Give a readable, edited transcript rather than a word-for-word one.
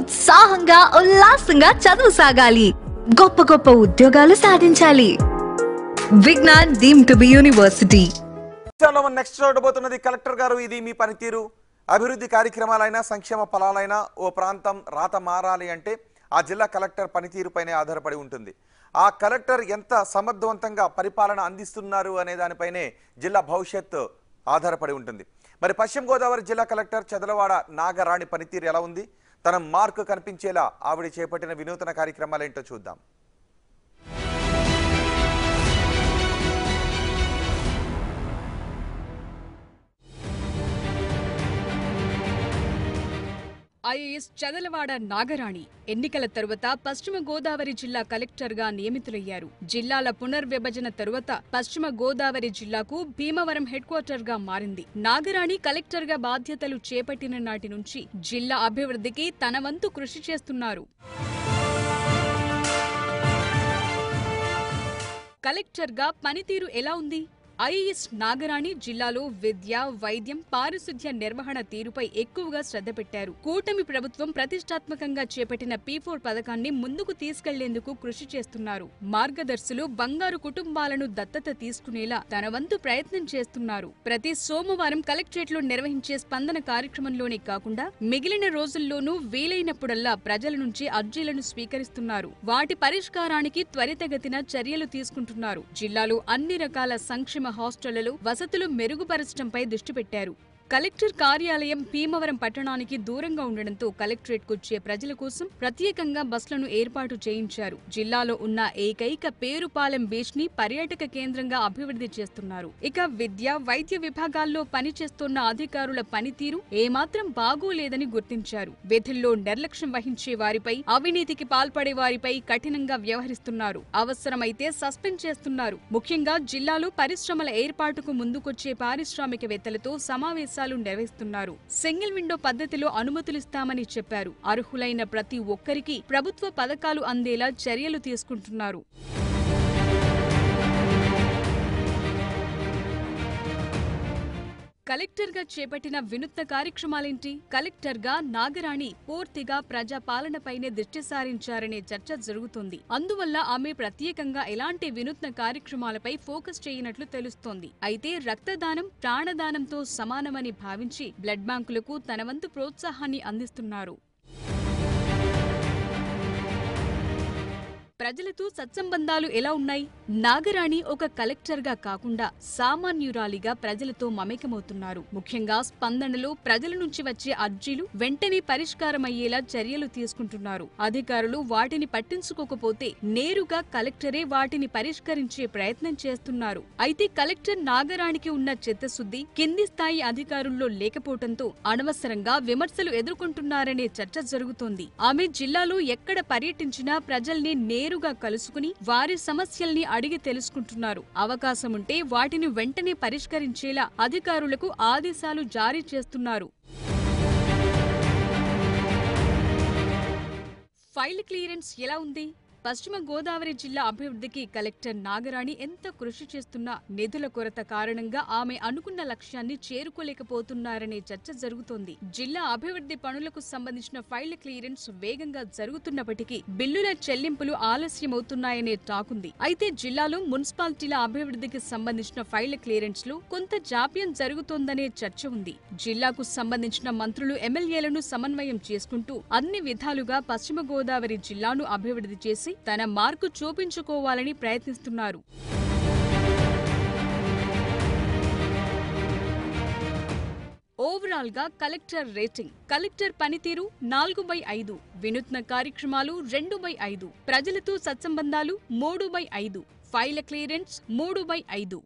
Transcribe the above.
ఉత్సాహంగా ఉల్లాసంగా చదువు సాగాలి, గొప్ప గొప్ప ఉద్యోగాలు సాధించాలి. Vignan deemed to be university. Next చూడబోతున్నది కలెక్టర్ గారు. ఇది మీ పనితీరు. అభివృద్ధి కార్యక్రమాలైనా సంక్షేమ ఫలాలైనా ఓ ప్రాంతం రాత మారాలి అంటే ఆ జిల్లా కలెక్టర్ పనితీరుపైనే ఆధారపడి ఉంటుంది. ఆ కలెక్టర్ ఎంత సమర్థవంతంగా పరిపాలన అందిస్తున్నారు అనే దానిపైనే జిల్లా భవిష్యత్తు ఆధారపడి ఉంటుంది. మరి పశ్చిమ గోదావరి జిల్లా కలెక్టర్ చదలవాడ నాగరాణి పనితీరు ఎలా ఉంది? తన మార్కు కనిపించేలా ఆవిడ చేపట్టిన వినూతన కార్యక్రమాలు ఏంటో చూద్దాం. ఐఏఎస్ చదలవాడ నాగరాణి ఎన్నికల తరువాత పశ్చిమ గోదావరి జిల్లా కలెక్టర్ గా నియమితులయ్యారు. జిల్లాల పునర్విభజన తరువాత పశ్చిమ గోదావరి జిల్లాకు భీమవరం హెడ్ క్వార్టర్ గా మారింది. నాగరాణి కలెక్టర్ గా బాధ్యతలు చేపట్టిన నాటి నుంచి జిల్లా అభివృద్ధికి తన వంతు కృషి చేస్తున్నారు. కలెక్టర్ గా పనితీరు ఎలా ఉంది? ఐఏఎస్ నాగరాణి జిల్లాలో విద్య, వైద్యం, పారిశుధ్య నిర్వహణ తీరుపై ఎక్కువగా శ్రద్ధ పెట్టారు. కూటమి ప్రభుత్వం ప్రతిష్టాత్మకంగా చేపట్టిన P4 పథకాన్ని ముందుకు తీసుకెళ్లేందుకు కృషి చేస్తున్నారు. మార్గదర్శులు బంగారు కుటుంబాలను దత్తత తీసుకునేలా తన వంతు ప్రయత్నం చేస్తున్నారు. ప్రతి సోమవారం కలెక్టరేట్లో నిర్వహించే స్పందన కార్యక్రమంలోనే కాకుండా మిగిలిన రోజుల్లోనూ వీలైనప్పుడల్లా ప్రజల నుంచి అర్జీలను స్వీకరిస్తున్నారు. వాటి పరిష్కారానికి త్వరితగతిన చర్యలు తీసుకుంటున్నారు. జిల్లాలో అన్ని రకాల సంక్షేమ హాస్టళ్లలో వసతులు మెరుగుపరచడంపై దృష్టి పెట్టారు. కలెక్టర్ కార్యాలయం భీమవరం పట్టణానికి దూరంగా ఉండడంతో కలెక్టరేట్ కొచ్చే ప్రజల కోసం ప్రత్యేకంగా బస్సులను ఏర్పాటు చేయించారు. జిల్లాలో ఉన్న ఏకైక పేరుపాలెం బీచ్ ని పర్యాటక కేంద్రంగా అభివృద్ధి చేస్తున్నారు. ఇక విద్య, వైద్య విభాగాల్లో పనిచేస్తున్న అధికారుల పనితీరు ఏమాత్రం బాగోలేదని గుర్తించారు. విధుల్లో నిర్లక్ష్యం వహించే వారిపై, అవినీతికి పాల్పడే వారిపై కఠినంగా వ్యవహరిస్తున్నారు. అవసరమైతే సస్పెండ్ చేస్తున్నారు. ముఖ్యంగా జిల్లాలో పరిశ్రమల ఏర్పాటుకు ముందుకొచ్చే పారిశ్రామికవేత్తలతో సమావేశాలు నిర్వహిస్తున్నారు. సింగిల్ విండో పద్ధతిలో అనుమతులిస్తామని చెప్పారు. అర్హులైన ప్రతి ఒక్కరికి ప్రభుత్వ పథకాలు అందేలా చర్యలు తీసుకుంటున్నారు. కలెక్టర్ గా చేపట్టిన వినూత్న కార్యక్రమాలేంటి? కలెక్టర్ గా నాగరాణి పూర్తిగా ప్రజాపాలనపైనే దృష్టి సారించారనే చర్చ జరుగుతోంది. అందువల్ల ఆమె ప్రత్యేకంగా ఎలాంటి వినూత్న కార్యక్రమాలపై ఫోకస్ చేయనట్లు తెలుస్తోంది. అయితే రక్తదానం ప్రాణదానంతో సమానమని భావించి బ్లడ్ బ్యాంకులకు తన వంతు ప్రోత్సాహాన్ని అందిస్తున్నారు. ప్రజలతో సత్సంబంధాలు ఎలా ఉన్నాయి? నాగరాణి ఒక కలెక్టర్ గా కాకుండా సామాన్యురాలిగా ప్రజలతో మమేకమవుతున్నారు. ముఖ్యంగా స్పందనలో ప్రజల నుంచి వచ్చే అర్జీలు వెంటనే పరిష్కారమయ్యేలా చర్యలు తీసుకుంటున్నారు. అధికారులు వాటిని పట్టించుకోకపోతే నేరుగా కలెక్టరే వాటిని పరిష్కరించే ప్రయత్నం చేస్తున్నారు. అయితే కలెక్టర్ నాగరాణికి ఉన్న చిత్తశుద్ధి కింది స్థాయి అధికారుల్లో లేకపోవడంతో అనవసరంగా విమర్శలు ఎదుర్కొంటున్నారనే చర్చ జరుగుతోంది. ఆమె జిల్లాలో ఎక్కడ పర్యటించినా ప్రజల్ని నేరుగా కలుసుకుని వారి సమస్యల్ని అడిగి తెలుసుకుంటున్నారు. అవకాశముంటే వాటిని వెంటనే పరిష్కరించేలా అధికారులకు ఆదేశాలు జారీ చేస్తున్నారు. ఫైల్ క్లియరెన్స్ ఎలా ఉంది? పశ్చిమ గోదావరి జిల్లా అభివృద్ధికి కలెక్టర్ నాగరాణి ఎంత కృషి చేస్తున్నా నిధుల కొరత కారణంగా ఆమె అనుకున్న లక్ష్యాన్ని చేరుకోలేకపోతున్నారనే చర్చ జరుగుతోంది. జిల్లా అభివృద్ధి పనులకు సంబంధించిన ఫైల్ క్లియరెన్స్ వేగంగా జరుగుతున్నప్పటికీ బిల్లుల చెల్లింపులు ఆలస్యమవుతున్నాయనే టాకుంది. అయితే జిల్లాలో మున్సిపాలిటీల అభివృద్ధికి సంబంధించిన ఫైల్ క్లియరెన్స్ లో కొంత జాప్యం జరుగుతోందనే చర్చ ఉంది. జిల్లాకు సంబంధించిన మంత్రులు, ఎమ్మెల్యేలను సమన్వయం చేసుకుంటూ అన్ని విధాలుగా పశ్చిమ గోదావరి జిల్లాను అభివృద్ధి చేసి తన మార్కు చూపించుకోవాలని ప్రయత్నిస్తున్నారు. ఓవరాల్ గా కలెక్టర్ రేటింగ్. కలెక్టర్ పనితీరు 4/5, వినూత్న కార్యక్రమాలు 2/5, ప్రజలతో సత్సంబంధాలు 3/5, ఫైల్ క్లియరెన్స్ 3/5.